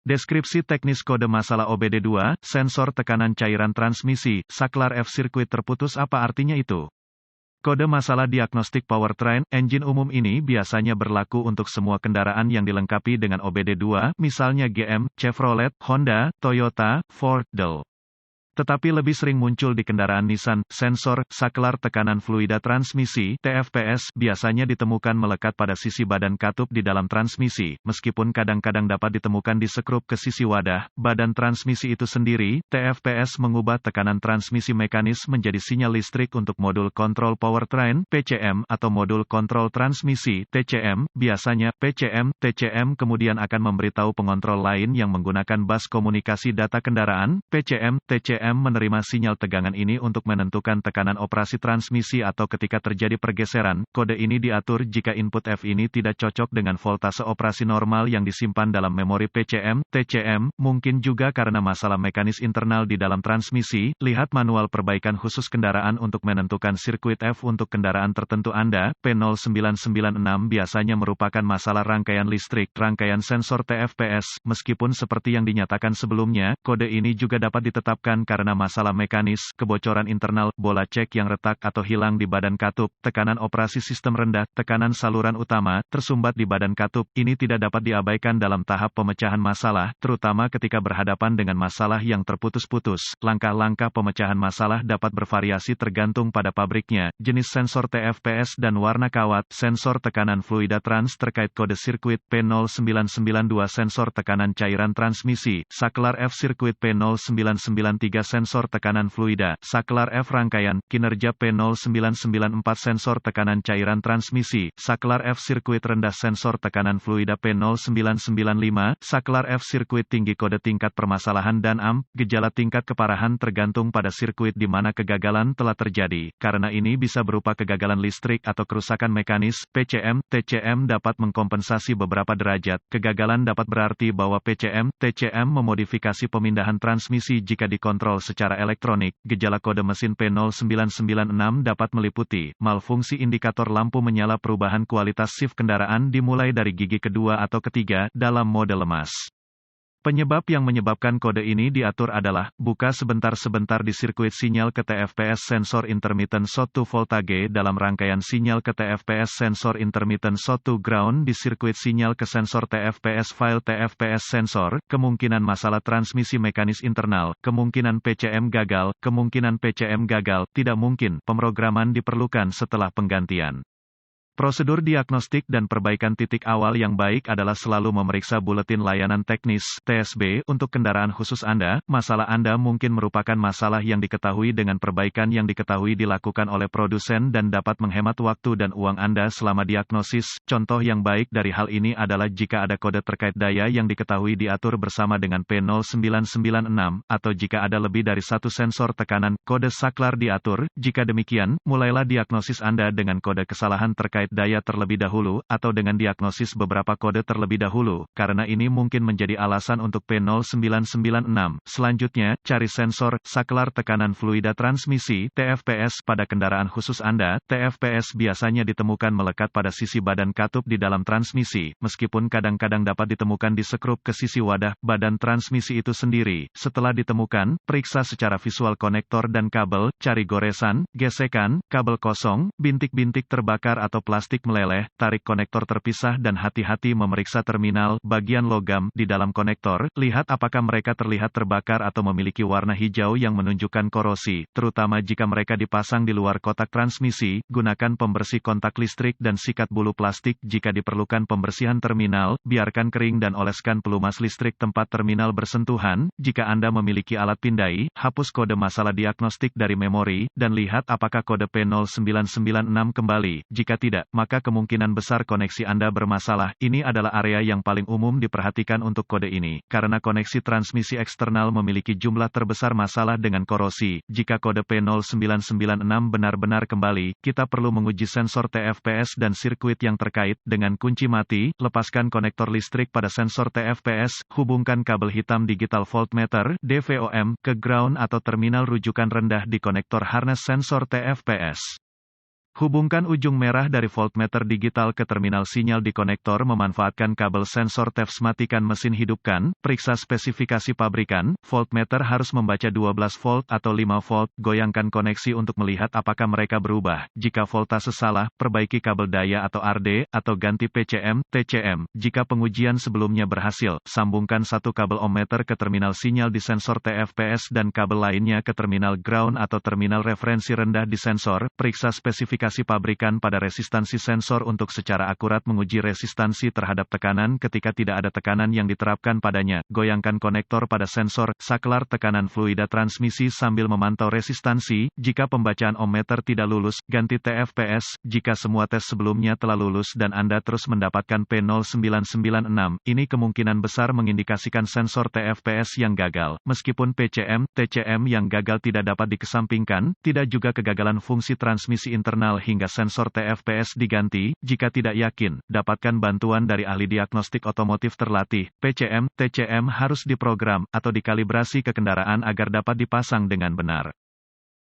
Deskripsi teknis kode masalah OBD2, sensor tekanan cairan transmisi, saklar F sirkuit terputus. Apa artinya itu? Kode masalah diagnostik powertrain, engine umum ini biasanya berlaku untuk semua kendaraan yang dilengkapi dengan OBD2, misalnya GM, Chevrolet, Honda, Toyota, Ford, Dell. Tetapi lebih sering muncul di kendaraan Nissan. Sensor saklar tekanan fluida transmisi (TFPS) biasanya ditemukan melekat pada sisi badan katup di dalam transmisi, meskipun kadang-kadang dapat ditemukan di sekrup ke sisi wadah badan transmisi itu sendiri. TFPS mengubah tekanan transmisi mekanis menjadi sinyal listrik untuk modul kontrol powertrain (PCM) atau modul kontrol transmisi (TCM). Biasanya PCM, TCM kemudian akan memberitahu pengontrol lain yang menggunakan bus komunikasi data kendaraan. PCM, TCM menerima sinyal tegangan ini untuk menentukan tekanan operasi transmisi atau ketika terjadi pergeseran. Kode ini diatur jika input F ini tidak cocok dengan voltase operasi normal yang disimpan dalam memori PCM, TCM, mungkin juga karena masalah mekanis internal di dalam transmisi. Lihat manual perbaikan khusus kendaraan untuk menentukan sirkuit F untuk kendaraan tertentu Anda. P0996 biasanya merupakan masalah rangkaian listrik, rangkaian sensor TFPS. Meskipun seperti yang dinyatakan sebelumnya, kode ini juga dapat ditetapkan karena masalah mekanis, kebocoran internal, bola cek yang retak atau hilang di badan katup, tekanan operasi sistem rendah, tekanan saluran utama, tersumbat di badan katup. Ini tidak dapat diabaikan dalam tahap pemecahan masalah, terutama ketika berhadapan dengan masalah yang terputus-putus. Langkah-langkah pemecahan masalah dapat bervariasi tergantung pada pabriknya, jenis sensor TFPS dan warna kawat. Sensor tekanan fluida trans terkait kode sirkuit P0992 sensor tekanan cairan transmisi, saklar F sirkuit P0993 sensor tekanan fluida, saklar F rangkaian, kinerja P0994 sensor tekanan cairan transmisi, saklar F sirkuit rendah sensor tekanan fluida P0995, saklar F sirkuit tinggi kode tingkat permasalahan dan gejala tingkat keparahan tergantung pada sirkuit di mana kegagalan telah terjadi. Karena ini bisa berupa kegagalan listrik atau kerusakan mekanis. PCM, TCM dapat mengkompensasi beberapa derajat. Kegagalan dapat berarti bahwa PCM, TCM memodifikasi pemindahan transmisi jika dikontrol secara elektronik. Gejala kode mesin P0996 dapat meliputi malfungsi indikator lampu menyala, perubahan kualitas shift kendaraan dimulai dari gigi kedua atau ketiga dalam mode lemas. Penyebab yang menyebabkan kode ini diatur adalah, buka sebentar-sebentar di sirkuit sinyal ke TFPS sensor intermittent short to voltage dalam rangkaian sinyal ke TFPS sensor intermittent short to ground di sirkuit sinyal ke sensor TFPS file TFPS sensor, kemungkinan masalah transmisi mekanis internal, kemungkinan PCM gagal, tidak mungkin, pemrograman diperlukan setelah penggantian. Prosedur diagnostik dan perbaikan titik awal yang baik adalah selalu memeriksa buletin layanan teknis (TSB) untuk kendaraan khusus Anda. Masalah Anda mungkin merupakan masalah yang diketahui dengan perbaikan yang diketahui dilakukan oleh produsen dan dapat menghemat waktu dan uang Anda selama diagnosis. Contoh yang baik dari hal ini adalah jika ada kode terkait daya yang diketahui diatur bersama dengan P0996, atau jika ada lebih dari satu sensor tekanan, kode saklar diatur. Jika demikian, mulailah diagnosis Anda dengan kode kesalahan terkait daya terlebih dahulu, atau dengan diagnosis beberapa kode terlebih dahulu, karena ini mungkin menjadi alasan untuk P0996. Selanjutnya, cari sensor saklar tekanan fluida transmisi (TFPS) pada kendaraan khusus Anda. TFPS biasanya ditemukan melekat pada sisi badan katup di dalam transmisi, meskipun kadang-kadang dapat ditemukan di sekrup ke sisi wadah badan transmisi itu sendiri. Setelah ditemukan, periksa secara visual konektor dan kabel, cari goresan, gesekan, kabel kosong, bintik-bintik terbakar atau plastik meleleh, tarik konektor terpisah dan hati-hati memeriksa terminal, bagian logam, di dalam konektor. Lihat apakah mereka terlihat terbakar atau memiliki warna hijau yang menunjukkan korosi, terutama jika mereka dipasang di luar kotak transmisi. Gunakan pembersih kontak listrik dan sikat bulu plastik jika diperlukan pembersihan terminal. Biarkan kering dan oleskan pelumas listrik tempat terminal bersentuhan. Jika Anda memiliki alat pindai, hapus kode masalah diagnostik dari memori, dan lihat apakah kode P0996 kembali. Jika tidak, maka kemungkinan besar koneksi Anda bermasalah. Ini adalah area yang paling umum diperhatikan untuk kode ini, karena koneksi transmisi eksternal memiliki jumlah terbesar masalah dengan korosi. Jika kode P0996 benar-benar kembali, kita perlu menguji sensor TFPS dan sirkuit yang terkait. Dengan kunci mati, lepaskan konektor listrik pada sensor TFPS, hubungkan kabel hitam digital voltmeter (DVOM) ke ground atau terminal rujukan rendah di konektor harness sensor TFPS. Hubungkan ujung merah dari voltmeter digital ke terminal sinyal di konektor memanfaatkan kabel sensor TEVS. Matikan mesin, hidupkan, periksa spesifikasi pabrikan, voltmeter harus membaca 12 volt atau 5 volt, goyangkan koneksi untuk melihat apakah mereka berubah. Jika voltase salah, perbaiki kabel daya atau RD, atau ganti PCM, TCM. Jika pengujian sebelumnya berhasil, sambungkan satu kabel ohmmeter ke terminal sinyal di sensor TFPS dan kabel lainnya ke terminal ground atau terminal referensi rendah di sensor. Periksa spesifikasi pabrikan pada resistansi sensor untuk secara akurat menguji resistansi terhadap tekanan. Ketika tidak ada tekanan yang diterapkan padanya, goyangkan konektor pada sensor, saklar tekanan fluida transmisi sambil memantau resistansi. Jika pembacaan ohmmeter tidak lulus, ganti TFPS. Jika semua tes sebelumnya telah lulus dan Anda terus mendapatkan P0996, ini kemungkinan besar mengindikasikan sensor TFPS yang gagal. Meskipun PCM, TCM yang gagal tidak dapat dikesampingkan, tidak juga kegagalan fungsi transmisi internal hingga sensor TFPS diganti. Jika tidak yakin, dapatkan bantuan dari ahli diagnostik otomotif terlatih. PCM, TCM harus diprogram atau dikalibrasi ke kendaraan agar dapat dipasang dengan benar.